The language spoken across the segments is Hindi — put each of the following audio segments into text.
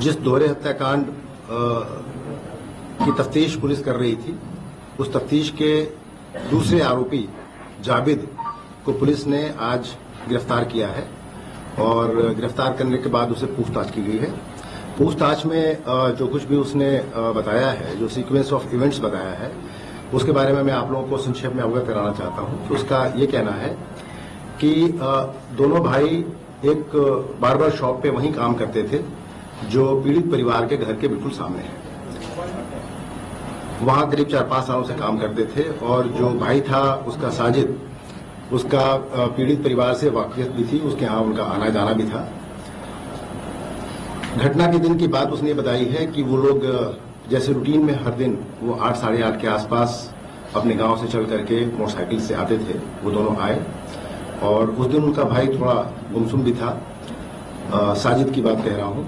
जिस दोहरे हत्याकांड की तफ्तीश पुलिस कर रही थी, उस तफ्तीश के दूसरे आरोपी जावेद को पुलिस ने आज गिरफ्तार किया है और गिरफ्तार करने के बाद उसे पूछताछ की गई है। पूछताछ में जो कुछ भी उसने बताया है, जो सीक्वेंस ऑफ इवेंट्स बताया है, उसके बारे में मैं आप लोगों को संक्षेप में अवगत कराना चाहता हूं। तो उसका ये कहना है कि दोनों भाई एक बार्बर शॉप पे वहीं काम करते थे जो पीड़ित परिवार के घर के बिल्कुल सामने है। वहां करीब 4-5 सालों से काम करते थे और जो भाई था उसका साजिद, उसका पीड़ित परिवार से वाकियत भी थी, उसके यहाँ उनका आना जाना भी था। घटना के दिन की बात उसने बताई है कि वो लोग जैसे रूटीन में हर दिन वो 8 साढ़े 8 के आसपास अपने गांव से चल करके मोटरसाइकिल से आते थे। वो दोनों आए और उस दिन उनका भाई थोड़ा गुमसुम भी था। साजिद की बात कह रहा हूं।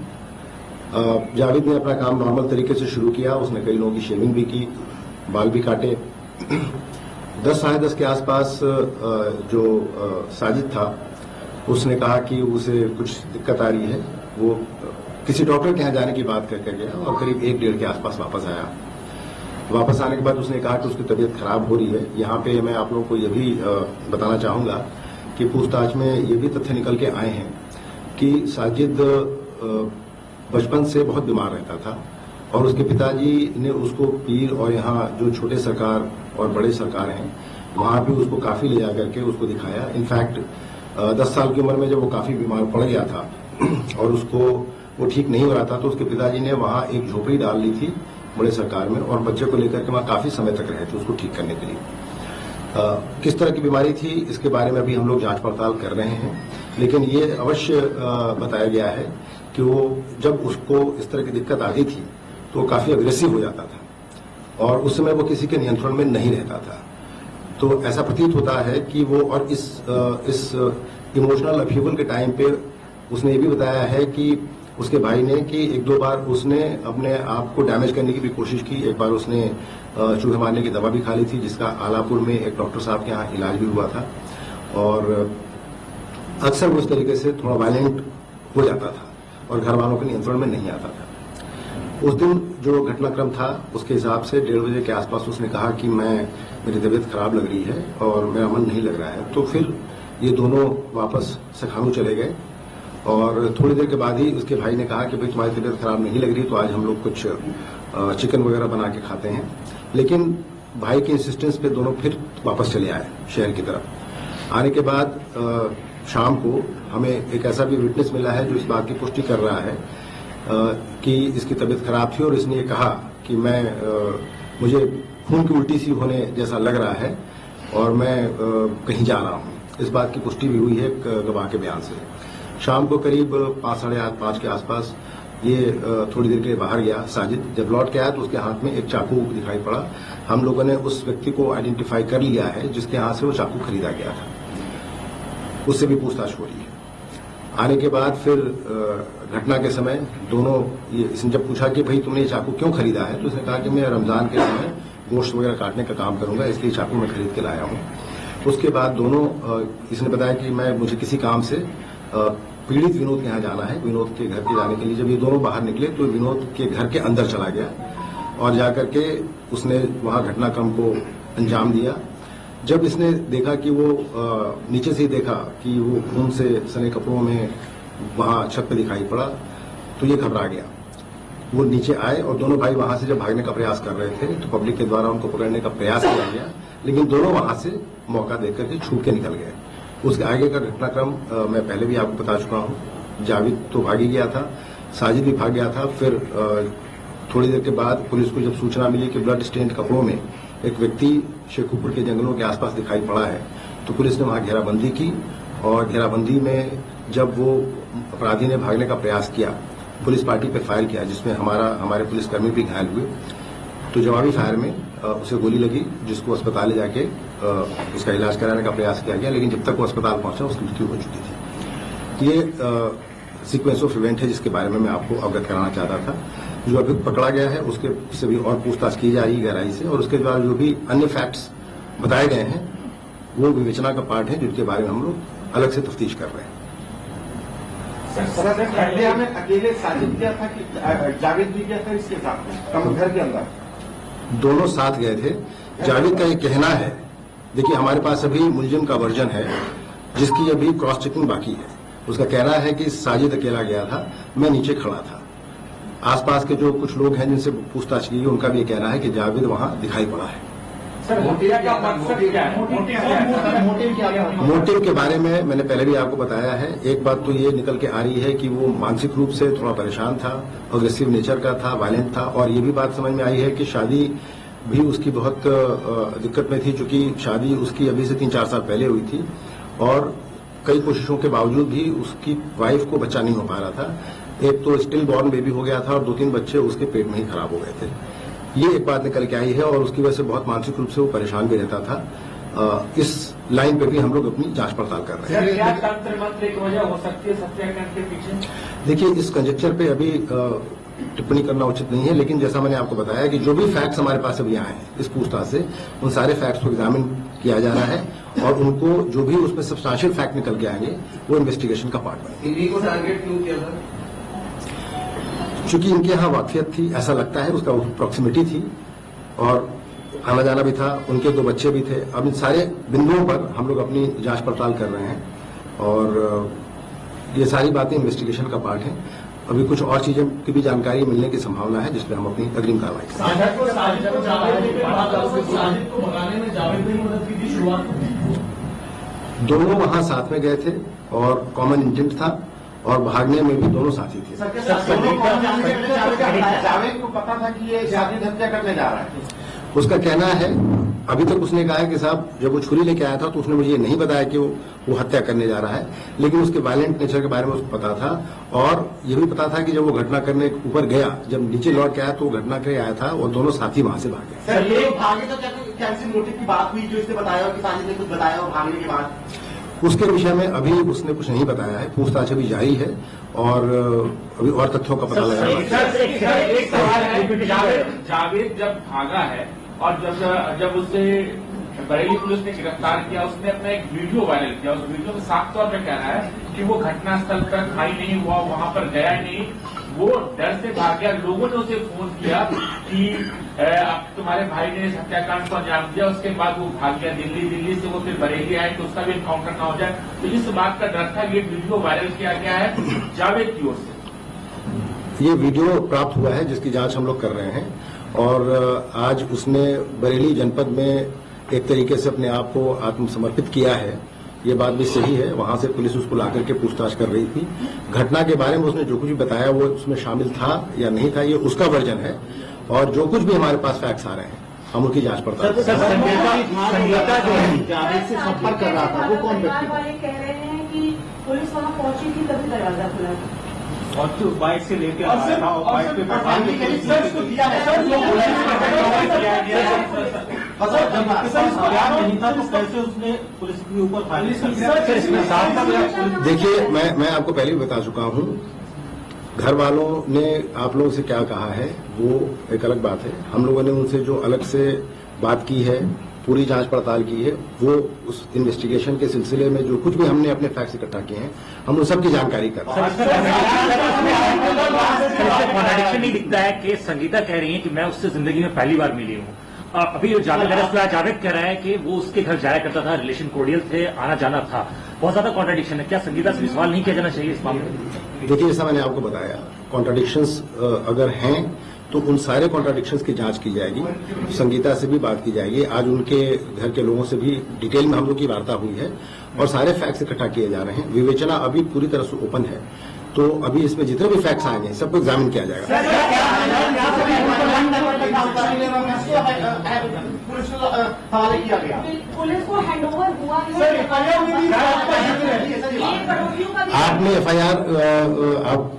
जावेद ने अपना काम नॉर्मल तरीके से शुरू किया। उसने कई लोगों की शेविंग भी की, बाल भी काटे। 10 साढ़े 10 के आसपास जो साजिद था उसने कहा कि उसे कुछ दिक्कत आ रही है। वो किसी डॉक्टर के यहाँ जाने की बात करके गया और करीब 1-1:30 के आसपास वापस आया। वापस आने के बाद उसने कहा कि उसकी तबीयत खराब हो रही है। यहाँ पे मैं आप लोगों को यह भी बताना चाहूंगा कि पूछताछ में ये भी तथ्य निकल के आए हैं कि साजिद बचपन से बहुत बीमार रहता था और उसके पिताजी ने उसको पीर और यहाँ जो छोटे सरकार और बड़े सरकार हैं वहां भी उसको काफी ले जाकर के उसको दिखाया। इनफैक्ट 10 साल की उम्र में जब वो काफी बीमार पड़ गया था और उसको वो ठीक नहीं हो रहा था तो उसके पिताजी ने वहां एक झोपड़ी डाल ली थी बड़े सरकार में और बच्चे को लेकर के वहां काफी समय तक रहे थे उसको ठीक करने के लिए। किस तरह की बीमारी थी इसके बारे में अभी हम लोग जांच पड़ताल कर रहे हैं, लेकिन ये अवश्य बताया गया है कि वो जब उसको इस तरह की दिक्कत आती थी तो वो काफी अग्रेसिव हो जाता था और उस समय वो किसी के नियंत्रण में नहीं रहता था। तो ऐसा प्रतीत होता है कि वो और इस इमोशनल अपहीवल के टाइम पे उसने ये भी बताया है कि उसके भाई ने कि 1-2 बार उसने अपने आप को डैमेज करने की भी कोशिश की। एक बार उसने चूहे मारने की दवा भी खा ली थी जिसका आलापुर में एक डॉक्टर साहब के यहाँ इलाज भी हुआ था और अक्सर वो इस तरीके से थोड़ा वायलेंट हो जाता था और घर वालों के नियंत्रण में नहीं आता था। उस दिन जो घटनाक्रम था उसके हिसाब से 1:30 बजे के आसपास उसने कहा कि मेरी तबीयत खराब लग रही है और मेरा मन नहीं लग रहा है। तो फिर ये दोनों वापस सखानू चले गए और थोड़ी देर के बाद ही उसके भाई ने कहा कि भाई तुम्हारी तबीयत खराब नहीं लग रही तो आज हम लोग कुछ चिकन वगैरह बना के खाते हैं। लेकिन भाई के इंसिस्टेंस पे दोनों फिर वापस चले आए शहर की तरफ। आने के बाद शाम को हमें एक ऐसा भी विटनेस मिला है जो इस बात की पुष्टि कर रहा है कि इसकी तबीयत खराब थी और इसने ये कहा कि मुझे खून की उल्टी सी होने जैसा लग रहा है और मैं कहीं जा रहा हूँ। इस बात की पुष्टि भी हुई है गवाह के बयान से। शाम को करीब 5 साढ़े 5 के आसपास ये थोड़ी देर के लिए बाहर गया साजिद। जब लौट के आया तो उसके हाथ में एक चाकू दिखाई पड़ा। हम लोगों ने उस व्यक्ति को आइडेंटिफाई कर लिया है जिसके हाथ से वो चाकू खरीदा गया था। उससे भी पूछताछ हो रही है। आने के बाद फिर घटना के समय दोनों इसने जब पूछा कि भाई तुमने ये चाकू क्यों खरीदा है तो उसने कहा कि मैं रमजान के समय गोश्त वगैरह काटने का काम करूंगा इसलिए चाकू मैं खरीद के लाया हूँ। उसके बाद दोनों इसने बताया कि मुझे किसी काम से पीड़ित विनोद के यहाँ जाना है। विनोद के घर के जाने के लिए जब ये दोनों बाहर निकले तो विनोद के घर के अंदर चला गया और जाकर के उसने वहां घटनाक्रम को अंजाम दिया। जब इसने देखा कि वो नीचे से ही देखा कि वो खून से सने कपड़ों में वहां छत पे दिखाई पड़ा तो ये घबरा गया। वो नीचे आए और दोनों भाई वहां से जब भागने का प्रयास कर रहे थे तो पब्लिक के द्वारा उनको पकड़ने का प्रयास किया गया, लेकिन दोनों वहां से मौका देख करके छूट के निकल गए। उसके आगे का घटनाक्रम मैं पहले भी आपको बता चुका हूं। जावेद तो भाग ही गया था, साजिद भी भाग गया था। फिर थोड़ी देर के बाद पुलिस को जब सूचना मिली कि ब्लड स्टेन्ड कपड़ों में एक व्यक्ति शेखुपुर के जंगलों के आसपास दिखाई पड़ा है तो पुलिस ने वहां घेराबंदी की और घेराबंदी में जब वो अपराधी ने भागने का प्रयास किया, पुलिस पार्टी पर फायर किया जिसमें हमारे पुलिसकर्मी भी घायल हुए। तो जवाबी फायर में उसे गोली लगी जिसको अस्पताल ले जाके उसका इलाज कराने का प्रयास किया गया, लेकिन जब तक वो अस्पताल पहुंचा उसकी मृत्यु हो चुकी थी। ये सीक्वेंस ऑफ इवेंट है जिसके बारे में मैं आपको अवगत कराना चाहता था। जो अभी पकड़ा गया है उसके से भी और पूछताछ की जा रही है गहराई से और उसके बाद जो भी अन्य फैक्ट्स बताए गए हैं वो विवेचना का पार्ट है जिनके बारे में हम लोग अलग से तफ्तीश कर रहे हैं। इंडिया में अकेले साजिद किया था कि जावेद भी गया था इसके साथ में घर के अंदर? दोनों साथ गए थे। जावेद का ये कहना है, देखिए हमारे पास अभी मुलजिम का वर्जन है जिसकी अभी क्रॉस चेकिंग बाकी है। उसका कहना है कि साजिद अकेला गया था, मैं नीचे खड़ा था। आसपास के जो कुछ लोग हैं जिनसे पूछताछ की उनका भी ये कहना है कि जावेद वहां दिखाई पड़ा है। मोटिव के बारे में मैंने पहले भी आपको बताया है। एक बात तो ये निकल के आ रही है कि वो मानसिक रूप से थोड़ा परेशान था, अग्रेसिव नेचर का था, वायलेंट था, और ये भी बात समझ में आई है कि शादी भी उसकी बहुत दिक्कत में थी, चूंकि शादी उसकी अभी से 3-4 साल पहले हुई थी और कई कोशिशों के बावजूद भी उसकी वाइफ को बच्चा नहीं हो पा रहा था। एक तो स्टिल बॉर्न बेबी हो गया था और 2-3 बच्चे उसके पेट में ही खराब हो गए थे। ये एक बात निकल के आई है और उसकी वजह से बहुत मानसिक रूप से वो परेशान भी रहता था। इस लाइन पे भी हम लोग अपनी जांच पड़ताल कर रहे हैं। क्या तंत्र मंत्र एक वजह हो सकती है सत्याग्रह के पीछे? देखिए, इस कंजेक्चर पे अभी टिप्पणी करना उचित नहीं है, लेकिन जैसा मैंने आपको बताया कि जो भी फैक्ट्स हमारे पास अभी आए हैं इस पूछताछ से, उन सारे फैक्ट्स को एग्जामिन किया जा रहा है और उनको जो भी उसमें सब्सटेंशियल फैक्ट निकल के आएंगे वो इन्वेस्टिगेशन का पार्ट बनेंगे। ईडी को टारगेट क्यों किया था? चूंकि इनके यहाँ वाकफियत थी, ऐसा लगता है, उसका प्रॉक्सिमिटी थी और आना जाना भी था, उनके 2 बच्चे भी थे। अब इन सारे बिंदुओं पर हम लोग अपनी जांच पड़ताल कर रहे हैं और ये सारी बातें इन्वेस्टिगेशन का पार्ट है। अभी कुछ और चीजें की भी जानकारी मिलने की संभावना है जिसपे हम अपनी अग्रिम कार्रवाई करेंगे। दोनों वहां साथ में गए थे और कॉमन इंटेंट था और भागने में भी दोनों साथी थे। जावेद को पता था कि ये शादी हत्या करने जा रहा है? उसका कहना है, अभी तक उसने कहा है कि साहब जब वो छुरी लेके आया था तो उसने मुझे ये नहीं बताया कि वो हत्या करने जा रहा है, लेकिन उसके वायलेंट नेचर के बारे में उसको पता था और ये भी पता था कि जब वो घटना करने ऊपर गया, जब नीचे लौट के आया तो वो घटना के आया था और दोनों साथी वहां से भागे। सर, ये भागे तो क्या किसी मोटिव की बात हुई जो इसने बताया कि साजिद ने कुछ बताया और भागने के बाद? उसके विषय में अभी उसने कुछ नहीं बताया है, पूछताछ अभी जारी है और अभी और तथ्यों का पता लगा। एक सवाल है, जावेद जब भागा है और जब उसे बरेली पुलिस ने गिरफ्तार किया, उसने अपना एक वीडियो वायरल किया। उस वीडियो में साफ तौर पर कह रहा है कि वो घटनास्थल पर खाई नहीं हुआ, वहां पर गया नहीं, वो डर से भाग गया। लोगों ने उसे फोन किया कि अब तुम्हारे भाई ने इस हत्याकांड को अंजाम दिया, उसके बाद वो भाग गया दिल्ली से वो फिर बरेली आए तो उसका भी इनकाउंटर ना हो जाए। तो इस बात का डर था। ये वीडियो वायरल किया गया है जावेद की ओर से। ये वीडियो प्राप्त हुआ है जिसकी जांच हम लोग कर रहे हैं और आज उसने बरेली जनपद में एक तरीके से अपने आप को आत्मसमर्पित किया है। ये बात भी सही है, वहां से पुलिस उसको लाकर के पूछताछ कर रही थी। घटना के बारे में उसने जो कुछ भी बताया वो उसमें शामिल था या नहीं था, ये उसका वर्जन है और जो कुछ भी हमारे पास फैक्ट्स आ रहे हैं हम उनकी जांच पड़ताल कर रहे हैं। संगीता जो है जावेद से संपर्क कर रहा था, वो कौन व्यक्ति? कह रहे हैं कि पुलिस वहां पहुंची थी तभी दरवाजा खुला था और तो बाइक से लेके आया था और बाइक पे नहीं था तो कैसे उसने पुलिस के ऊपर फायरिंग कर? देखिए, मैं आपको पहले भी बता चुका हूं, घर वालों ने आप लोगों से क्या कहा है वो एक अलग बात है। हम लोगों ने उनसे जो अलग से बात की है, पूरी जांच पड़ताल की है, वो उस इन्वेस्टिगेशन के सिलसिले में जो कुछ भी हमने अपने फैक्ट्स इकट्ठा किए हैं हम उन सब की जानकारी कर रहे हैं। कॉन्ट्रडिक्शन नहीं दिखता है कि संगीता कह रही है कि मैं उससे जिंदगी में पहली बार मिली हूँ, अभी जो जावेद कह रहा है कि वो उसके घर जाया करता था, रिलेशन कोर्डियल थे, आना जाना था। बहुत ज्यादा कॉन्ट्रडिक्शन है। क्या संगीता से भी सवाल नहीं किया जाना चाहिए इस मामले में? देखिए, जैसा मैंने आपको बताया, कॉन्ट्रडिक्शंस अगर हैं तो उन सारे कॉन्ट्रडिक्शंस की जांच की जाएगी, संगीता से भी बात की जाएगी। आज उनके घर के लोगों से भी डिटेल में हम लोग की वार्ता हुई है और सारे फैक्ट्स इकट्ठा किए जा रहे हैं। विवेचना अभी पूरी तरह से ओपन है, तो अभी इसमें जितने भी फैक्ट्स आएंगे सबको एग्जामिन किया जाएगा। हवाले किया गया, पुलिस को हैंडओवर हुआ आपने एफआईआर,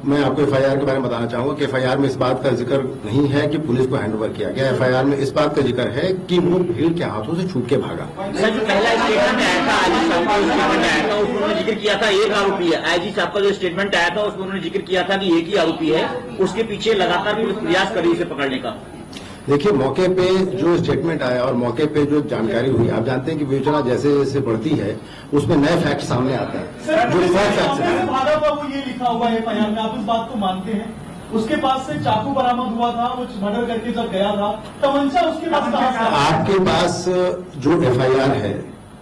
मैं आपको एफआईआर के बारे में बताना चाहूंगा कि एफआईआर में इस बात का जिक्र नहीं है कि पुलिस को हैंडओवर किया गया। एफआईआर में इस बात का जिक्र है कि वो भीड़ के हाथों से छूट के भागा। सर, जो पहला स्टेटमेंट आया था आईजी साहब का, स्टेटमेंट आया था उसमें उन्होंने जिक्र किया था एक आरोपी है। आईजी साहब का जो स्टेटमेंट आया था उसमें उन्होंने जिक्र किया था कि एक ही आरोपी है, उसके पीछे लगातार पुलिस प्रयास कर रही है उसे पकड़ने का। देखिए, मौके पे जो स्टेटमेंट आया और मौके पे जो जानकारी हुई, आप जानते हैं कि विवेचना जैसे जैसे बढ़ती है उसमें नए फैक्ट सामने आते हैं जो फैक्ट भागा बाबू ये लिखा हुआ है बयान में, आप इस बात को मानते हैं? उसके पास से चाकू बरामद हुआ था, वो मर्डर करके जब गया था, तमंचा उसके पास कहां से आया? आपके पास जो एफआईआर है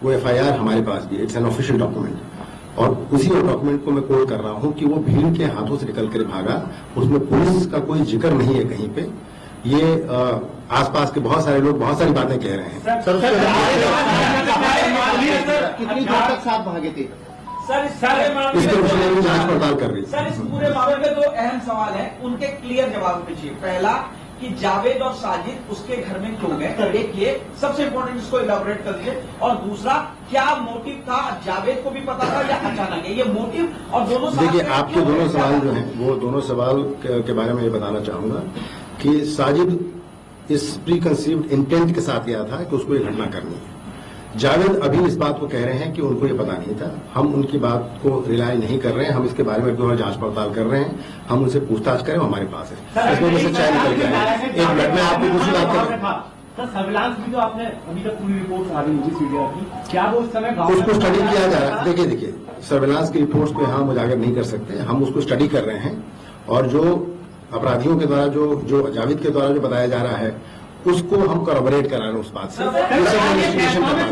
वो एफआईआर हमारे पास भी, इट्स एन ऑफिशियल डॉक्यूमेंट, और उसी डॉक्यूमेंट को मैं कोट कर रहा हूं कि वो भीड़ के हाथों से निकल कर भागा, उसमें पुलिस का कोई जिक्र नहीं है कहीं पे। ये आसपास के बहुत सारे लोग बहुत सारी बातें कह रहे हैं। कितनी देर तक साथ भागे थे? सर, इस सारे मामले इसके विषय में जांच पड़ताल कर रही है। सर, इस पूरे मामले में 2 अहम सवाल हैं, उनके क्लियर जवाब दीजिए। पहला कि जावेद और साजिद उसके घर में क्यों गए, एक ये सबसे इंपॉर्टेंट, इसको इलाबोरेट कर दीजिए। और दूसरा, क्या मोटिव था, जावेद को भी पता था या अचानक है ये मोटिव? और दोनों देखिए, आपके दोनों सवाल जो हैं वो दोनों सवाल के बारे में ये बताना चाहूंगा कि साजिद इस प्री कंसीव्ड इंटेंट के साथ गया था कि उसको ये घटना करनी है। जावेद अभी इस बात को कह रहे हैं कि उनको ये पता नहीं था। हम उनकी बात को रिलाय नहीं कर रहे हैं, हम इसके बारे में दोबारा जांच पड़ताल कर रहे हैं, हम उनसे पूछताछ करें, हमारे पास है, इसमें में सच्चाई निकल के आए। एक मिनट में आपको दूसरी बात करें। सर, सर्विलांस भी तो आपने अभी तक पूरी रिपोर्ट आ रही होगी सीडीआर की, क्या वो उस समय गाँव उसको स्टडी किया जा रहा है। देखिए, सर्विलांस की रिपोर्ट्स पे हम उजागर नहीं कर सकते, हम उसको स्टडी कर रहे हैं, और जो अपराधियों के द्वारा जो जावेद के द्वारा जो बताया जा रहा है उसको हम कॉरबोरेट करा रहे हैं उस बात से। इन्वेस्टिगेशन कर रहे हैं।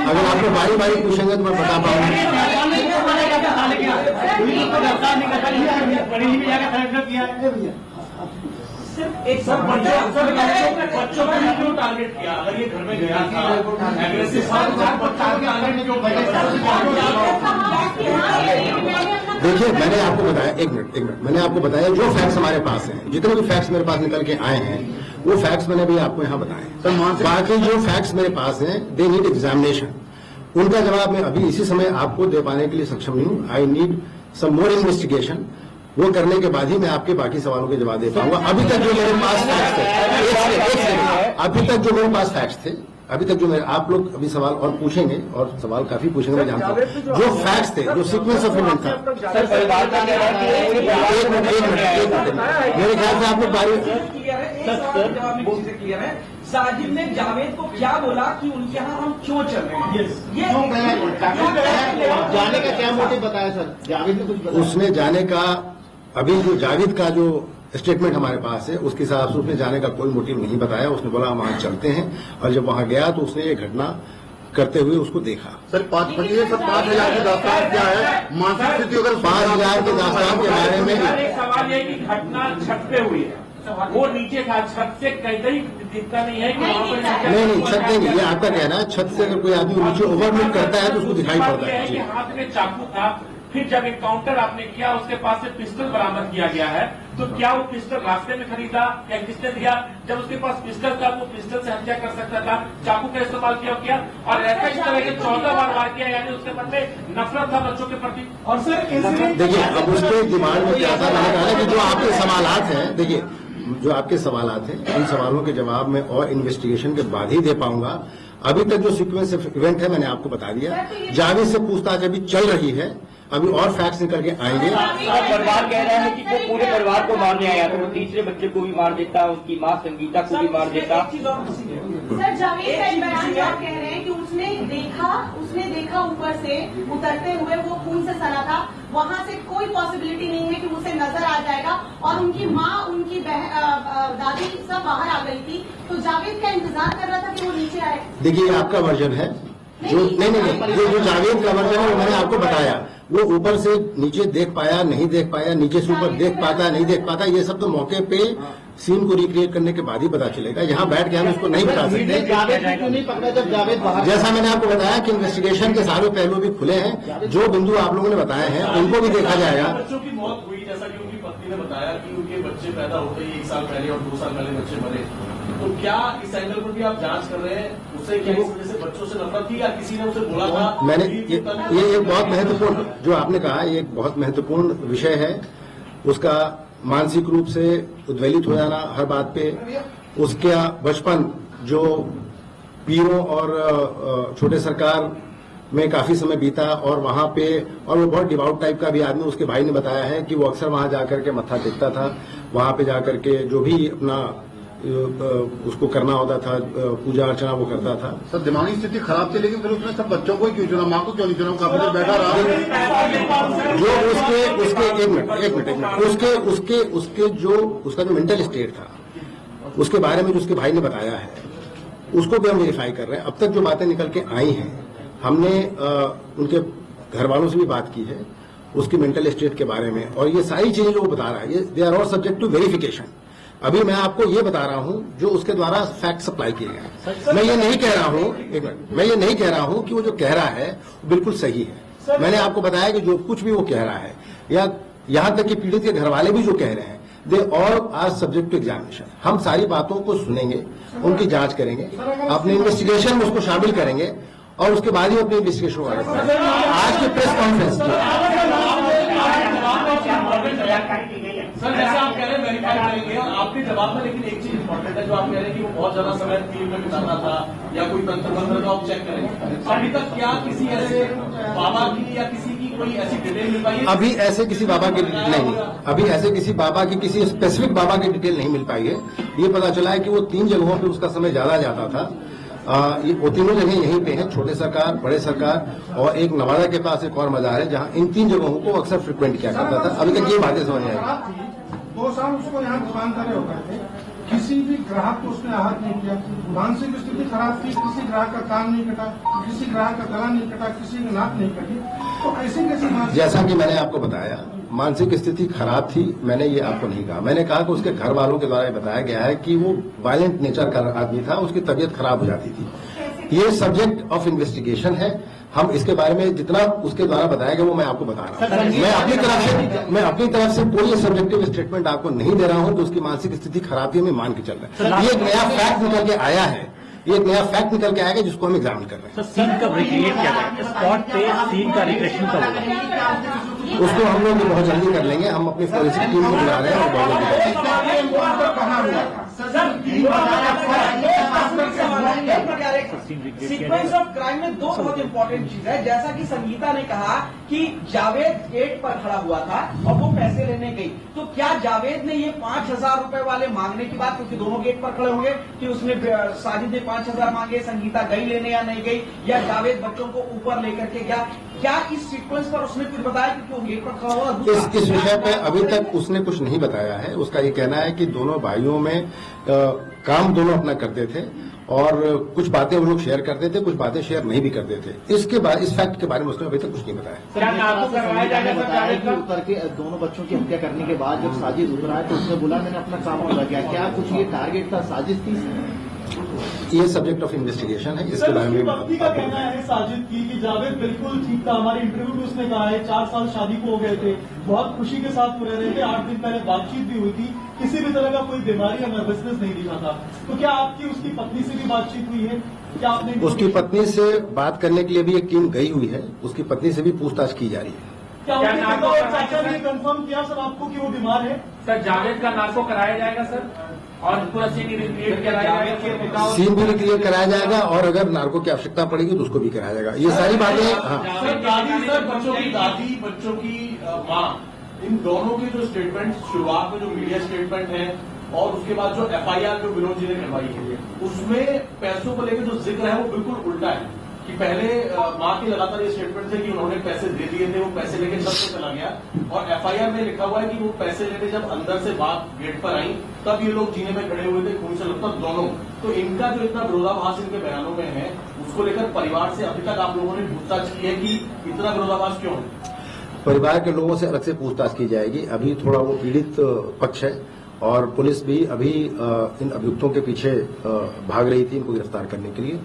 अगर आपको बारी बारी पूछेंगे तो मैं बता पाऊंगा। सिर्फ एक सर बच्चों को क्यों टारगेट किया? अगर ये घर में गया था देखिए, मैंने आपको बताया, एक मिनट, मैंने आपको बताया जो फैक्ट्स हमारे पास हैं, जितने भी फैक्ट्स मेरे पास निकल के आए हैं वो फैक्ट्स मैंने भी आपको यहाँ बताए। बाकी जो फैक्ट्स मेरे पास हैं दे नीड एग्जामिनेशन, उनका जवाब मैं अभी इसी समय आपको दे पाने के लिए सक्षम नहीं हूँ। I need some more investigation, वो करने के बाद ही मैं आपके बाकी सवालों के जवाब दे पाऊंगा। अभी तक जो मेरे पास फैक्ट्स थे, अभी तक जो मेरे पास फैक्ट्स थे, अभी तक जो मेरे, आप लोग अभी सवाल और पूछेंगे और सवाल काफी पूछेंगे, मैं जानता हूँ। जो फैक्ट्स थे, जो सीक्वेंस ऑफ इवेंट था, एक मिनट, मेरे ख्याल से आप लोग बारी क्लियर है। साजिद ने जावेद को क्या बोला कि उनके यहाँ हम क्यों चल रहे हैं? जाने का क्या मोटिव बताया सर? जावेद ने कुछ बताया? उसने जाने का, अभी जो जावेद का जो स्टेटमेंट हमारे पास है उसके हिसाब से उसने जाने का कोई मोटिव नहीं बताया। उसने बोला हम वहां चलते हैं, और जब वहां गया तो उसने ये घटना करते हुए उसको देखा। सर 5,000 की दास्तान क्या है? मानसिक स्थिति अगर 5,000 की दास्तान के बारे में एक सवाल ये कि घटना छत पे हुई है, वो नीचे था, छत से कहीं दिखता नहीं है कि वहाँ पर नहीं, छत नहीं, ये आपका कहना है छत से अगर कोई आदमी नीचे ओवरलुक करता है तो उसको दिखाई पड़ता है। कि हाथ में चाकू था, फिर जब एनकाउंटर आपने किया उसके पास से पिस्टल बरामद किया गया है, तो क्या वो पिस्टल रास्ते में खरीदा या किसने दिया? जब उसके पास पिस्टल था वो पिस्टल से हत्या कर सकता था, चाकू का इस्तेमाल किया और ऐसा इस तरह के 14 बार वार किया, यानी उसके मन में नफरत था बच्चों के प्रति। और सर देखिए, अब उसके दिमाग में क्या था, मैंने कहा कि जो आपके सवालात हैं, देखिए जो आपके सवालात हैं उन सवालों के जवाब में और इन्वेस्टिगेशन के बाद ही दे पाऊंगा। अभी तक जो सीक्वेंस इवेंट है मैंने आपको बता दिया। जावेद से पूछताछ अभी चल रही है, अभी और फैक्ट्स निकल के आएंगे। परिवार कह रहा है कि वो पूरे परिवार को मारने आया था, वो तीसरे बच्चे को भी मार देता, उसकी माँ संगीता को भी मार देता। सर, जावेद का बयान क्या कह रहे हैं कि उसने देखा ऊपर से उतरते हुए, वो खून से सना था, वहां से कोई पॉसिबिलिटी नहीं है कि उसे नजर आ जाएगा, और उनकी माँ, उनकी दादी सब बाहर आ गई थी, तो जावेद का इंतजार कर रहा था कि वो नीचे आए। देखिए, ये आपका वर्जन है, जो नहीं, जो जावेद का वर्जन है वो मैंने आपको बताया। वो ऊपर से नीचे देख पाया, नहीं देख पाया, नीचे से ऊपर देख पाता, नहीं देख पाता, ये सब तो मौके पे सीन को रिक्रिएट करने के बाद ही पता चलेगा। यहाँ बैठ के हम इसको नहीं बता सकते। जावेद को क्यों नहीं पकड़ा जब जावेद बाहर? जैसा मैंने आपको बताया कि इन्वेस्टिगेशन के सारे पहलू भी खुले हैं, जो बिंदु आप लोगों ने बताए हैं उनको भी देखा जाएगा। बच्चों की मौत हुई, जैसा कि उनकी पत्नी ने बताया कि उनके बच्चे पैदा होते ही 1 साल पहले और 2 साल पहले बच्चे मरे, तो क्या इस एंगल पर भी आप जांच कर रहे हैं? उससे क्या इस वजह से बच्चों से नफरत थी या किसी ने उसे बोला था? मैंने ये एक बहुत महत्वपूर्ण, जो आपने कहा, ये एक बहुत महत्वपूर्ण विषय है। उसका मानसिक रूप से उद्वेलित हो जाना हर बात पे, उसका बचपन जो पीरों और छोटे सरकार में काफी समय बीता और वहां पे, और वो बहुत डिवाउट टाइप का भी आदमी, उसके भाई ने बताया है कि वो अक्सर वहां जाकर के मत्था टेकता था, वहां पे जाकर के जो भी अपना उसको करना होता था, पूजा अर्चना वो करता था। सर दिमागी स्थिति खराब थी, लेकिन फिर उसने सब बच्चों को ही क्यों चुना, माँ को क्यों नहीं चुना? काफी देर बैठा रहा। जो उसके एक मिनट उसके जो उसका जो मेंटल स्टेट था, उसके बारे में जो उसके भाई ने बताया है, उसको भी हम वेरीफाई कर रहे हैं। अब तक जो बातें निकल के आई हैं, हमने उनके घर वालों से भी बात की है उसकी मेंटल स्टेट के बारे में, और ये सारी चीजें जो वो बता रहा है, ये they are all subject to verification. अभी मैं आपको ये बता रहा हूं जो उसके द्वारा फैक्ट सप्लाई किए गए। मैं ये नहीं कह रहा हूं, एक मिनट, मैं ये नहीं कह रहा हूं कि वो जो कह रहा है वो बिल्कुल सही है। मैंने आपको बताया कि जो कुछ भी वो कह रहा है, या यहां तक कि पीड़ित के घर वाले भी जो कह रहे हैं, they all are subject to examination. हम सारी बातों को सुनेंगे, उनकी जांच करेंगे, अपने इन्वेस्टिगेशन में उसको शामिल करेंगे, और उसके बाद ही अपनी इन्वेस्टिगेशन को आगे बढ़ाएंगे। आज की प्रेस कॉन्फ्रेंस सर जैसे आप कह रहे हैं वेरीफाई करेंगे, और आपके जवाब में लेकिन एक चीज इंपॉर्टेंट है, जो आप कह रहे हैं कि वो बहुत ज्यादा समय फील्ड में बिताता था या कोई तंत्र मंत्र, तो आप चेक करेंगे। अभी तक क्या किसी ऐसे बाबा की या किसी की कोई ऐसी डिटेल मिल पाई है? अभी ऐसे किसी बाबा की नहीं, अभी ऐसे किसी बाबा की, किसी स्पेसिफिक बाबा की डिटेल नहीं मिल पाई है। ये पता चला है कि वो 3 जगहों पे उसका समय ज्यादा जाता था। वो तीनों जगह यहीं पे हैं, छोटे सरकार, बड़े सरकार, और एक नवादा के पास एक और मजार है, जहां इन 3 जगहों को अक्सर फ्रिक्वेंट किया करता था। अभी तक ये बातें समझ आई। 2 साल उसको यहाँ दुकानदारे हो गए थे, किसी भी ग्राहक को उसने आहत नहीं किया। मानसिक स्थिति खराब थी, किसी ग्राहक का कान नहीं कटा, किसी ग्राहक का गला नहीं कटा, किसी की नाक नहीं कटी। तो ऐसी कैसी, जैसा कि मैंने आपको बताया, मानसिक स्थिति खराब थी, मैंने ये आपको नहीं कहा। मैंने कहा कि उसके घर वालों के द्वारा बताया गया है कि वो वायलेंट नेचर का आदमी था, उसकी तबीयत खराब हो जाती थी। ये सब्जेक्ट ऑफ इन्वेस्टिगेशन है। हम इसके बारे में जितना उसके द्वारा बताया गया वो मैं आपको बता रहा हूँ। मैं अपनी तरफ से कोई सब्जेक्टिव स्टेटमेंट आपको नहीं दे रहा हूँ कि उसकी मानसिक स्थिति खराब थी, मैं मान के चल रहा है। ये एक नया फैक्ट निकल के आया है, ये एक नया फैक्ट निकल के आएगा जिसको हम एग्जामिन कर रहे हैं। सीन कब रिक्रिएट किया जाएगा, स्पॉट पे सीन का रिक्रिएशन कब होगा? उसको हम लोग बहुत जल्दी कर लेंगे। हम अपनी फोरेंसिक टीम को बुला रहे हैं और बहुत जल्दी सीक्वेंस ऑफ क्राइम में 2 बहुत इंपॉर्टेंट चीज है। जैसा कि संगीता ने कहा कि जावेद गेट पर खड़ा हुआ था और वो पैसे लेने गई, तो क्या जावेद ने ये 5,000 रुपए वाले मांगने की बात, क्योंकि दोनों गेट पर खड़े होंगे, कि उसने साजिद ने 5,000 मांगे, संगीता गई लेने या नहीं गई, या जावेद बच्चों को ऊपर लेकर के गया? क्या इस सीक्वेंस पर उसने कुछ बताया, क्योंकि वो गेट पर खड़ा हुआ? इस विषय पे अभी तक उसने कुछ नहीं बताया है। उसका ये कहना है कि दोनों भाइयों में काम दोनों अपना करते थे, और कुछ बातें वो लोग शेयर करते थे, कुछ बातें शेयर नहीं भी करते थे। इसके बाद इस फैक्ट के बारे में उसने अभी तक कुछ नहीं बताया। उतर के दोनों बच्चों की हत्या करने के बाद जब साजिद उतरा है तो उसने बोला मैंने अपना काम पूरा किया। क्या कुछ ये टारगेट था, साजिश थी? ये सब्जेक्ट ऑफ इन्वेस्टिगेशन है, इसके बारे में पत्नी का कहना है साजिद की जावेद बिल्कुल ठीक था। हमारे इंटरव्यू में उसने कहा है 4 साल शादी को हो गए थे, बहुत खुशी के साथ रह रहे थे, 8 दिन पहले बातचीत भी हुई थी, किसी भी तरह का कोई बीमारी या नर्वसनेस नहीं दिखा था। तो क्या आपकी उसकी पत्नी से भी बातचीत हुई है? क्या आपने उसकी पत्नी से बात करने के लिए भी एक टीम गई हुई है, उसकी पत्नी से भी पूछताछ की जा रही है। क्या चाचा ने कंफर्म किया सर आपको कि वो बीमार है? सर जावेद का नार्को कराया जाएगा सर, और पूरा सीन रिक्रिएट कराया जाएगा, सीन भी रिक्रिएट कराया जाएगा, और अगर नार्को की आवश्यकता पड़ेगी तो उसको भी कराया जाएगा। ये सारी बातें दादी सर, बच्चों की दादी, बच्चों की माँ, इन दोनों के जो स्टेटमेंट शुरुआत में जो मीडिया स्टेटमेंट है और उसके बाद जो FIR जो विनोद जी ने करवाई है, उसमें पैसों को लेकर जो जिक्र है वो बिल्कुल उल्टा है। कि पहले माँ के लगातार ये स्टेटमेंट थे कि उन्होंने पैसे दे दिए थे, वो पैसे लेके सब से चला गया, और FIR में लिखा हुआ है कि वो पैसे लेने जब अंदर से बात गेट पर आई तब ये लोग जीने में खड़े हुए थे, खून से लथपथ दोनों। तो इनका जो इतना विरोधाभास इनके बयानों में है, उसको लेकर परिवार से अभी तक आप लोगों ने पूछताछ की है कि इतना विरोधाभास क्यों है? परिवार के लोगों से अलग से पूछताछ की जाएगी। अभी थोड़ा वो पीड़ित पक्ष है, और पुलिस भी अभी इन अभियुक्तों के पीछे भाग रही थी इनको गिरफ्तार करने के लिए।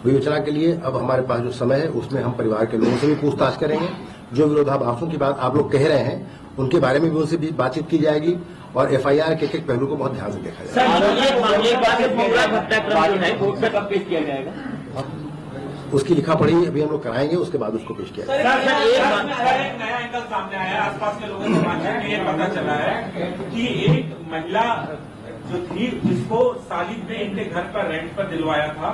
विवेचना के लिए अब हमारे पास जो समय है उसमें हम परिवार के लोगों से भी पूछताछ करेंगे। जो विरोधाभासों की बात आप लोग कह रहे हैं उनके बारे में भी उनसे भी बातचीत की जाएगी, और FIR के एक पहलू को बहुत ध्यान से देखा जाएगा। उसकी लिखा पढ़ी अभी हम लोग कराएंगे, उसके बाद उसको पेश किया जाएगा। एक नया एंगल सामने आया, आसपास के लोगों से मानना है, ये पता चला है कि एक महिला जो थी जिसको साजिद ने इनके घर पर रेंट पर दिलवाया था,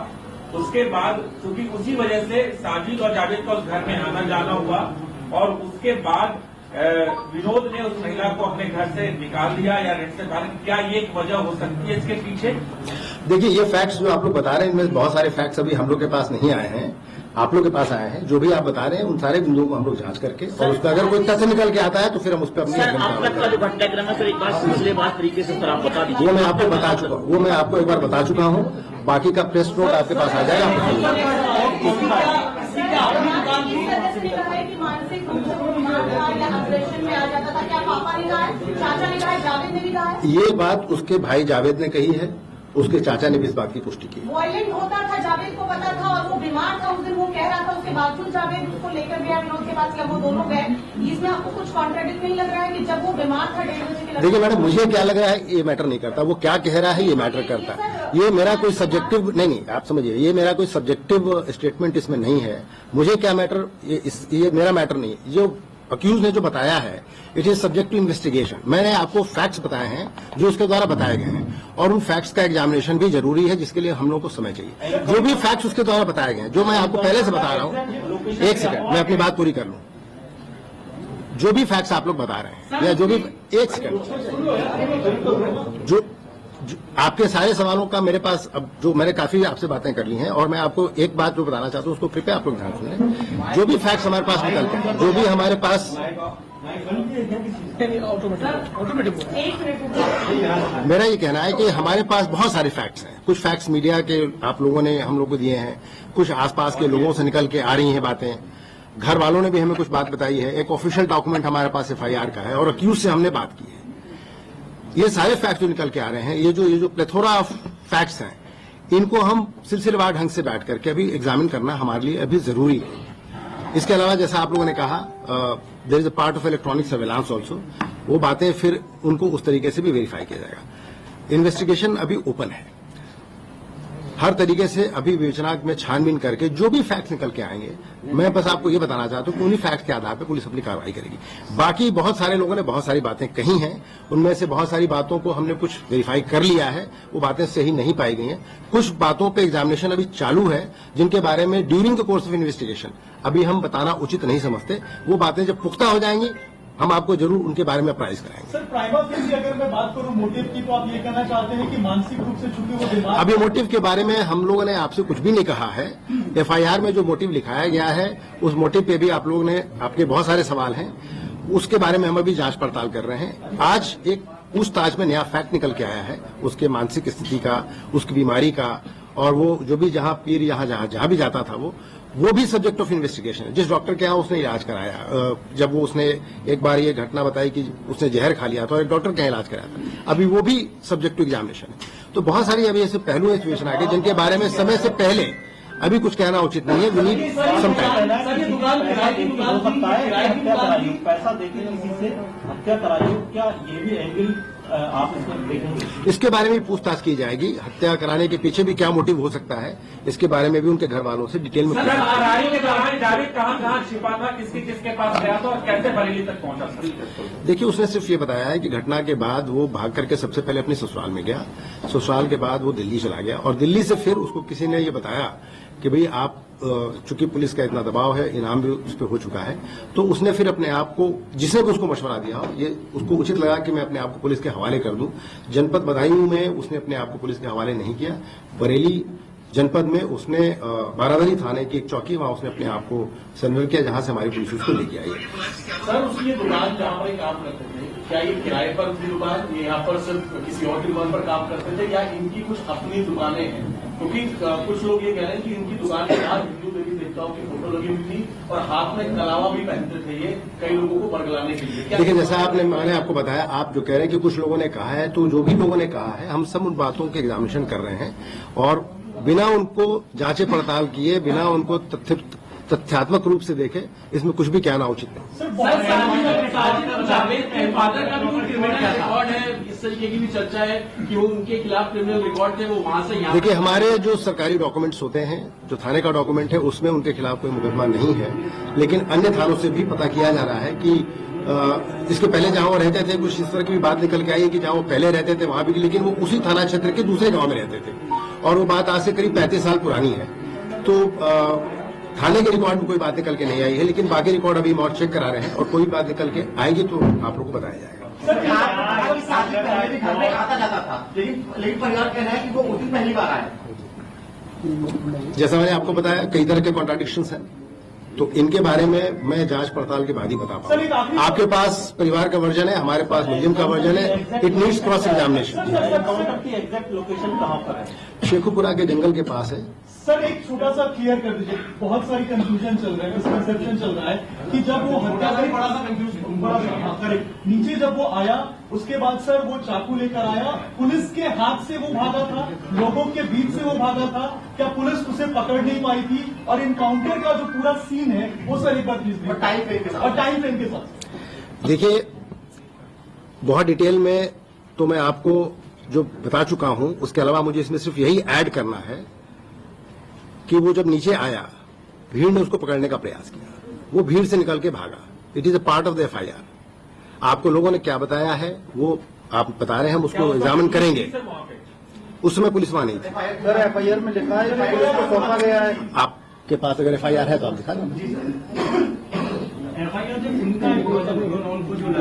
उसके बाद क्योंकि उसी वजह से साजिद और जावेद का उस घर में आना जाना हुआ और उसके बाद विनोद ने उस महिला को अपने घर से निकाल दिया या रेट से बाहर, क्या ये एक वजह हो सकती है इसके पीछे? देखिए, ये फैक्ट्स जो आप लोग बता रहे हैं इनमें बहुत सारे फैक्ट्स अभी हम लोग के पास नहीं आए हैं, आप लोग के पास आए हैं। जो भी आप बता रहे हैं उन सारे बिंदुओं को हम लोग जांच करके और उस पर अगर कोई तथ्य निकल के आता है तो फिर हम उस पर सर आप तक का जो घटनाक्रम है सर एक बार पिछले बात तरीके से सर आप बता दीजिए। वो मैं आपको बता चुका हूँ, वो मैं आपको एक बार बता चुका हूँ। बाकी का प्रेस नोट आपके पास आ जाएगा। मानसिक रूप से वो बीमार था या अग्रेशन में आ जाता था, क्या पापा ने कहा है, चाचा ने कहा है, जावेद ने भी कहा है? ये बात उसके भाई जावेद ने कही है, उसके चाचा ने भी इस बात की पुष्टि की। वायलेंट होता था, जावेद को पता था और वो बीमार था उस दिन, वो कह रहा था, उसके बावजूद जावेद उसको लेकर गया विनोद के पास, क्या वो दोनों गए? इसमें आपको कुछ कॉन्ट्राडिक्ट नहीं लग रहा है कि जब वो बीमार था 1:30 बजे के? देखिए मैडम, मुझे क्या लग रहा है ये मैटर नहीं करता, वो क्या कह रहा है ये मैटर करता है। ये मेरा कोई सब्जेक्टिव नहीं, आप समझिए, ये मेरा कोई सब्जेक्टिव स्टेटमेंट इसमें नहीं है। मुझे क्या मैटर, ये मेरा मैटर नहीं है। जो अक्यूज ने जो बताया है it is subject to investigation. मैंने आपको फैक्ट्स बताए हैं जो उसके द्वारा बताए गए हैं और उन फैक्ट्स का एग्जामिनेशन भी जरूरी है, जिसके लिए हम लोग को समय चाहिए। जो भी फैक्ट्स उसके द्वारा बताए गए हैं, जो मैं आपको पहले से बता रहा हूं, एक सेकंड मैं अपनी बात पूरी कर लूं। जो भी फैक्ट्स आप लोग बता रहे हैं या जो भी, एक सेकंड, जो आपके सारे सवालों का मेरे पास अब जो मैंने काफी आपसे बातें कर ली हैं और मैं आपको एक बात जो बताना चाहता हूं उसको कृपया आप लोग ध्यान सुनें। जो भी फैक्ट्स हमारे पास निकलते हैं, जो भी हमारे पास, मेरा ये कहना है कि हमारे पास बहुत सारे फैक्ट्स हैं। कुछ फैक्ट्स मीडिया के आप लोगों ने हम लोग को दिए हैं, कुछ आसपास के लोगों से निकल के आ रही हैं बातें, घर वालों ने भी हमें कुछ बात बताई है, एक ऑफिशियल डॉक्यूमेंट हमारे पास FIR का है और अक्यूज से हमने बात की है। ये सारे फैक्ट्स जो निकल के आ रहे हैं, ये जो प्लेथोरा ऑफ फैक्ट्स हैं, इनको हम सिलसिलेवार ढंग से बैठ करके अभी एग्जामिन करना हमारे लिए अभी जरूरी है। इसके अलावा जैसा आप लोगों ने कहा there is a part of electronic surveillance also, वो बातें फिर उनको उस तरीके से भी वेरीफाई किया जाएगा। इन्वेस्टिगेशन अभी ओपन है, हर तरीके से अभी विवेचना में छानबीन करके जो भी फैक्ट्स निकल के आएंगे, मैं बस आपको ये बताना चाहता हूं कि उन्हीं फैक्ट्स के आधार पर पुलिस अपनी कार्रवाई करेगी। बाकी बहुत सारे लोगों ने बहुत सारी बातें कही हैं, उनमें से बहुत सारी बातों को हमने कुछ वेरीफाई कर लिया है, वो बातें सही नहीं पाई गई हैं। कुछ बातों पे एग्जामिनेशन अभी चालू है जिनके बारे में during the course of investigation अभी हम बताना उचित नहीं समझते। वो बातें जब पुख्ता हो जाएंगी हम आपको जरूर उनके बारे में अप्राइज कराएंगे। सर प्राइमा फेसी अगर मैं बात करूं मोटिव की, तो आप ये कहना चाहते हैं कि मानसिक रूप से चूंकि वो बीमार, अभी मोटिव के बारे में हम लोगों ने आपसे कुछ भी नहीं कहा है। FIR में जो मोटिव लिखाया गया है उस मोटिव पे भी आप लोगों ने, आपके बहुत सारे सवाल हैं, उसके बारे में हम अभी जांच पड़ताल कर रहे हैं। आज एक पूछताछ में नया फैक्ट निकल के आया है उसके मानसिक स्थिति का, उसकी बीमारी का, और वो जो भी जहां पीर जहां भी जाता था वो भी सब्जेक्ट ऑफ इन्वेस्टिगेशन है। जिस डॉक्टर के यहाँ उसने इलाज कराया, जब वो उसने एक बार ये घटना बताई कि उसने जहर खा लिया था और एक डॉक्टर के यहाँ इलाज कराया था, अभी वो भी सब्जेक्ट टू एग्जामिनेशन है। तो बहुत सारी अभी ऐसे पहलू है सिचुएशन आगे जिनके बारे में समय से पहले अभी कुछ कहना उचित नहीं है। We need some time. पैसा देके किसी से हत्या कराई, क्या ये भी एंगल आप इसमें देखेंगे? इसके बारे में पूछताछ की जाएगी। हत्या कराने के पीछे भी क्या मोटिव हो सकता है, इसके बारे में भी उनके घर वालों से डिटेल में लड़ाई के दौरान जावेद कहां छिपा था, किसके पास गया था और कैसे बरेली तक पहुंचा? देखिए, उसने सिर्फ ये बताया है कि घटना के बाद वो भाग करके सबसे पहले अपने ससुराल में गया, ससुराल के बाद वो दिल्ली चला गया और दिल्ली से फिर उसको किसी ने ये बताया कि भाई आप, चूंकि पुलिस का इतना दबाव है, इनाम भी उस पर हो चुका है, तो उसने फिर अपने आप को, जिसने भी उसको मशवरा दिया हो, ये उसको उचित लगा कि मैं अपने आप को पुलिस के हवाले कर दूं। जनपद बदायूं में उसने अपने आप को पुलिस के हवाले नहीं किया। बरेली जनपद में उसने बारादरी थाने की एक चौकी, वहां उसने अपने आप को सरेंडर किया, जहां से हमारी पुलिस उसको लेके आई है। सर उसकी दुकान जहाँ पर काम करते थे, क्या ये किराए पर थी दुकान, ये यहाँ पर सिर्फ किसी और की दुकान पर काम करते थे, या इनकी कुछ अपनी दुकानें हैं? क्योंकि कुछ लोग ये कह रहे हैं कि इनकी दुकान के बाहर हिंदू देवी देवताओं की फोटो लगी हुई थी और हाथ में कलावा भी पहनते थे, ये कई लोगों को बरगलाने के लिए। देखिए, जैसा मैंने आपको बताया, आप जो कह रहे हैं कि कुछ लोगों ने कहा है, तो जो भी लोगों ने कहा है हम सब उन बातों के एग्जामिनेशन कर रहे हैं और बिना उनको जांचे पड़ताल किए, बिना उनको तथ्यात्मक रूप से देखे, इसमें कुछ भी कहना उचित नहीं। जावेद के फादर का भी कोई क्रिमिनल रिकॉर्ड है, इस तरीके की भी चर्चा है कि वो उनके खिलाफ क्रिमिनल रिकॉर्ड थे, वो वहां से यहाँ। देखिए, हमारे जो सरकारी डॉक्यूमेंट्स होते हैं, जो थाने का डॉक्यूमेंट है, उसमें उनके खिलाफ कोई मुकदमा नहीं है, लेकिन अन्य थानों से भी पता किया जा रहा है कि इसके पहले जहां वो रहते थे, कुछ इस तरह की भी बात निकल के आई है कि जहां वो पहले रहते थे वहां भी, लेकिन वो उसी थाना क्षेत्र के दूसरे गांव में रहते थे और वो बात आज से करीब 35 साल पुरानी है। तो थाने के रिकॉर्ड में कोई बात निकल के नहीं आई है, लेकिन बाकी रिकॉर्ड अभी हम और चेक करा रहे हैं और कोई बात निकल के आएगी तो आप लोगों को बताया जाएगा। सर घर में आता जाता था, लेकिन परिवार कह रहा है कि वो उसी पहली बार आया। जैसा मैंने आपको बताया, कई तरह के कॉन्ट्राडिक्शंस हैं, तो इनके बारे में मैं जांच पड़ताल के बाद ही बता पाऊंगा। आपके पास परिवार का वर्जन है, हमारे पास मुलजिम का वर्जन है। It needs cross examination. Exact location कहाँ पर है? शेखुपुरा के जंगल के पास है। सर एक छोटा सा क्लियर कर दीजिए, बहुत सारी कंफ्यूजन चल रहा है, मिसकंसेप्शन चल रहा है कि जब वो हत्या बड़ा सा कंफ्यूजन नीचे जब वो आया उसके बाद सर वो चाकू लेकर आया, पुलिस के हाथ से वो भागा था, लोगों के बीच से वो भागा था, क्या पुलिस उसे पकड़ नहीं पाई थी? और इनकाउंटर का जो पूरा सीन है वो सर एक बार प्लीज टाइम फ्रेम के साथ देखिए, बहुत डिटेल में तो मैं आपको जो बता चुका हूं, उसके अलावा मुझे इसमें सिर्फ यही ऐड करना है कि वो जब नीचे आया, भीड़ ने उसको पकड़ने का प्रयास किया, वो भीड़ से निकल के भागा। It is a part of the FIR. आपको लोगों ने क्या बताया है वो आप बता रहे हैं, हम उसको एग्जामिन करेंगे। उस समय पुलिस वहां नहीं थी। सर एफआईआर में लिखा है पुलिस को सौंपा गया है। आपके पास अगर एफआईआर है तो आप दिखा दीजिए,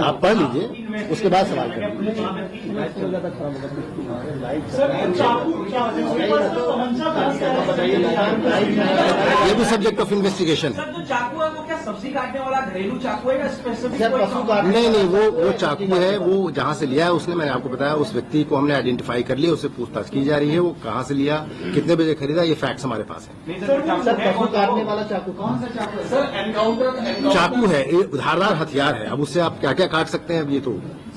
आप पढ़ लीजिए, उसके बाद सवाल करेंगे। ये भी सब्जेक्ट ऑफ इन्वेस्टिगेशन है। सर जो चाकू है वो क्या सब्जी काटने वाला घरेलू चाकू है या स्पेसिफिक? नहीं, वो चाकू है, वो जहां से लिया है उसने, मैंने आपको बताया, उस व्यक्ति को हमने आइडेंटिफाई कर लिया, उससे पूछताछ की जा रही है, वो कहां से लिया, कितने बजे खरीदा, ये फैक्ट्स हमारे पास है। पशु काटने वाला चाकू कौन सा चाकू है? सर एनकाउंटर चाकू है, ये धारदार हथियार है, अब उससे आप क्या क्या काट सकते हैं अब ये तो।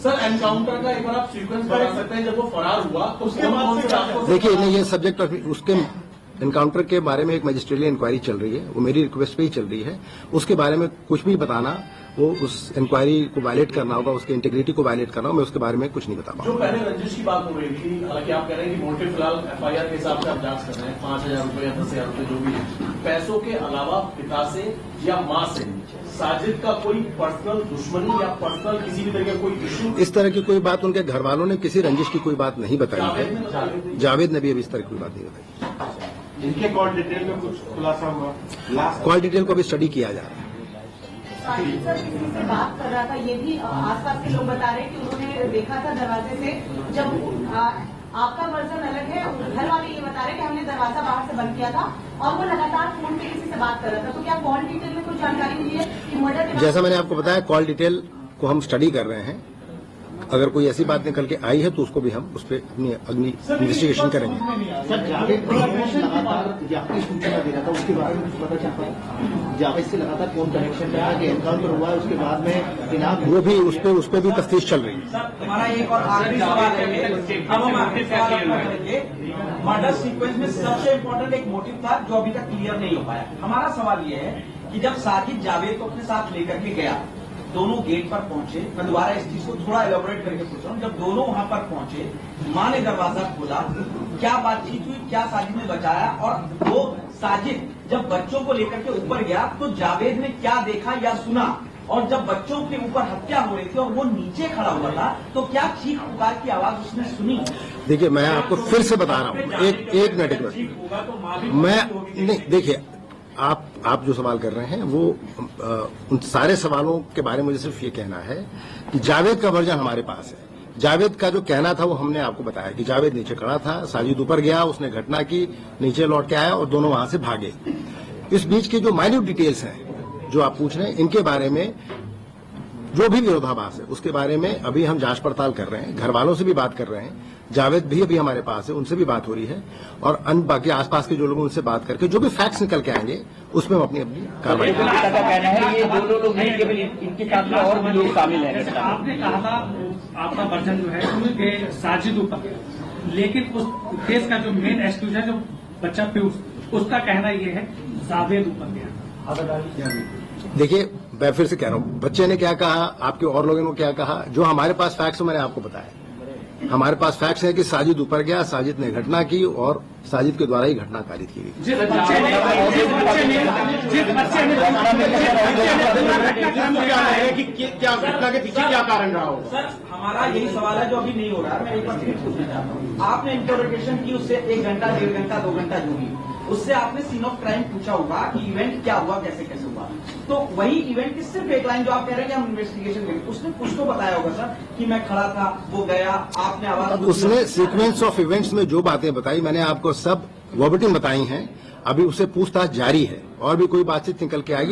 सर एनकाउंटर का एक बार आप सीक्वेंस बता सकते हैं, जब वो फरार हुआ तो उसके बाद से देखिए, नहीं, ये सब्जेक्ट ऑफ उसके एनकाउंटर के बारे में एक मजिस्ट्रियल इंक्वायरी चल रही है, वो मेरी रिक्वेस्ट पे ही चल रही है। उसके बारे में कुछ भी बताना, वो उस इंक्वायरी को वायलेट करना होगा, उसके इंटीग्रिटी को वायलेट करना होगा, मैं उसके बारे में कुछ नहीं बता जो पाऊंगा। पहले रंजिश की बात हो रही थी, हालांकि आप कह रहे हैं कि मोटिव फिलहाल एफआईआर के हिसाब से आप जांच कर रहे हैं, 5,000 रुपए या 10,000 रुपए जो भी है, पैसों के अलावा पिता से या मां से साजिद का कोई पर्सनल दुश्मनी या पर्सनल किसी भी तरह का कोई इश्यू, इस तरह की कोई बात उनके घर वालों ने किसी रंजिश की कोई बात नहीं बताई है। जावेद ने भी अभी इस तरह की कोई बात नहीं बताई। इनके कॉल डिटेल में कुछ खुलासा हुआ? लास्ट कॉल डिटेल को भी स्टडी किया जा रहा है। साजिद सर किसी से बात कर रहा था, ये भी आसपास के लोग बता रहे हैं कि उन्होंने देखा था दरवाजे से। जब आपका वर्जन अलग है, घर वाले ये बता रहे हैं कि हमने दरवाजा बाहर से बंद किया था और वो लगातार फोन पे किसी से बात कर रहा था। तो क्या कॉल डिटेल में कुछ जानकारी मिली है कि मर्डर के बाद? जैसा मैंने आपको बताया, कॉल डिटेल को हम स्टडी कर रहे हैं। अगर कोई ऐसी बात निकल के आई है तो उसको भी हम उस पर अपनी अग्नि इन्वेस्टिगेशन करेंगे। सर जावेद लगातार आपकी सूचना दे रहा था, उसके बारे में कुछ पता चल पाया? जावेद से लगातार फोन कनेक्शन रहा कि एनकाउंटर हुआ है, उसके बाद में इनाम वो भी उस पर भी तफ्तीश चल रही है। सर हमारा एक और आखिरी सवाल है, अब हम आखिरी सवाल करेंगे। मर्डर सीक्वेंस में सबसे इम्पोर्टेंट एक मोटिव था जो अभी तक क्लियर नहीं हो पाया। हमारा सवाल ये है कि जब साजिद जावेद को अपने साथ लेकर के गया, दोनों गेट पर पहुंचे, मैं दोबारा इस चीज को थोड़ा एलोबरेट करके पूछ रहा हूँ, जब दोनों वहां पर पहुंचे, मां ने दरवाजा खोला, क्या बातचीत हुई, क्या साजिद ने बचाया? और वो साजिद जब बच्चों को लेकर के ऊपर गया तो जावेद ने क्या देखा या सुना? और जब बच्चों के ऊपर हत्या हो रही थी और वो नीचे खड़ा हुआ था तो क्या चीख पुकार की आवाज उसने सुनी? देखिए, मैं आपको फिर से बता रहा हूँ, एक मिनट, मैं नहीं, देखिए, आप जो सवाल कर रहे हैं वो उन सारे सवालों के बारे में मुझे सिर्फ ये कहना है कि जावेद का वर्जन हमारे पास है। जावेद का जो कहना था वो हमने आपको बताया कि जावेद नीचे खड़ा था, साजिद ऊपर गया, उसने घटना की, नीचे लौट के आया और दोनों वहां से भागे। इस बीच की जो माइन्यूट डिटेल्स हैं जो आप पूछ रहे हैं, इनके बारे में जो भी विरोधाभास है उसके बारे में अभी हम जांच पड़ताल कर रहे हैं, घर वालों से भी बात कर रहे हैं, जावेद भी अभी हमारे पास है, उनसे भी बात हो रही है, और अन्य बाकी आसपास के जो लोग उनसे बात करके जो भी फैक्ट्स निकल के आएंगे उसमें हम अपनी कार्रवाई करेंगे। कहना है ये दोनों लोग नहीं, केवल इनके साथ में और भी लोग शामिल हैं। आपने कहा था आपका वर्जन जो है साजिद ऊपर, लेकिन उस केस का जो मेन एक्सक्यूज है, जो बच्चा पीयूष, उसका कहना यह है जावेद ऊपर गया। देखिए, मैं फिर से कह रहा हूं, बच्चे ने क्या कहा, आपके और लोगों ने क्या कहा, जो हमारे पास फैक्ट्स मैंने आपको बताया। हमारे पास फैक्ट्स है कि साजिद ऊपर गया, साजिद ने घटना की और साजिद के द्वारा ही घटना कारित की गई। क्या घटना के पीछे क्या कारण रहा होगा? सर हमारा यही सवाल है जो अभी नहीं हो रहा है, मैं एक बार फिर पूछना चाहता हूँ। आपने इंटरोगेशन की उससे 1 घंटा, 1.5 घंटा, 2 घंटा जो भी, उससे आपने सीन ऑफ क्राइम पूछा होगा कि इवेंट क्या हुआ, कैसे कैसे हुआ। तो वही इवेंट की सिर्फ एक लाइन जो आप कह रहे हैं कि हम इन्वेस्टिगेशन करें, उसने कुछ तो बताया होगा सर कि मैं खड़ा था, वो गया, आपने आवाज। उसने सीक्वेंस ऑफ इवेंट्स में जो बातें बताई मैंने आपको सब वर्बटिम बताई हैं। अभी उससे पूछताछ जारी है और भी कोई बातचीत निकल के आएगी।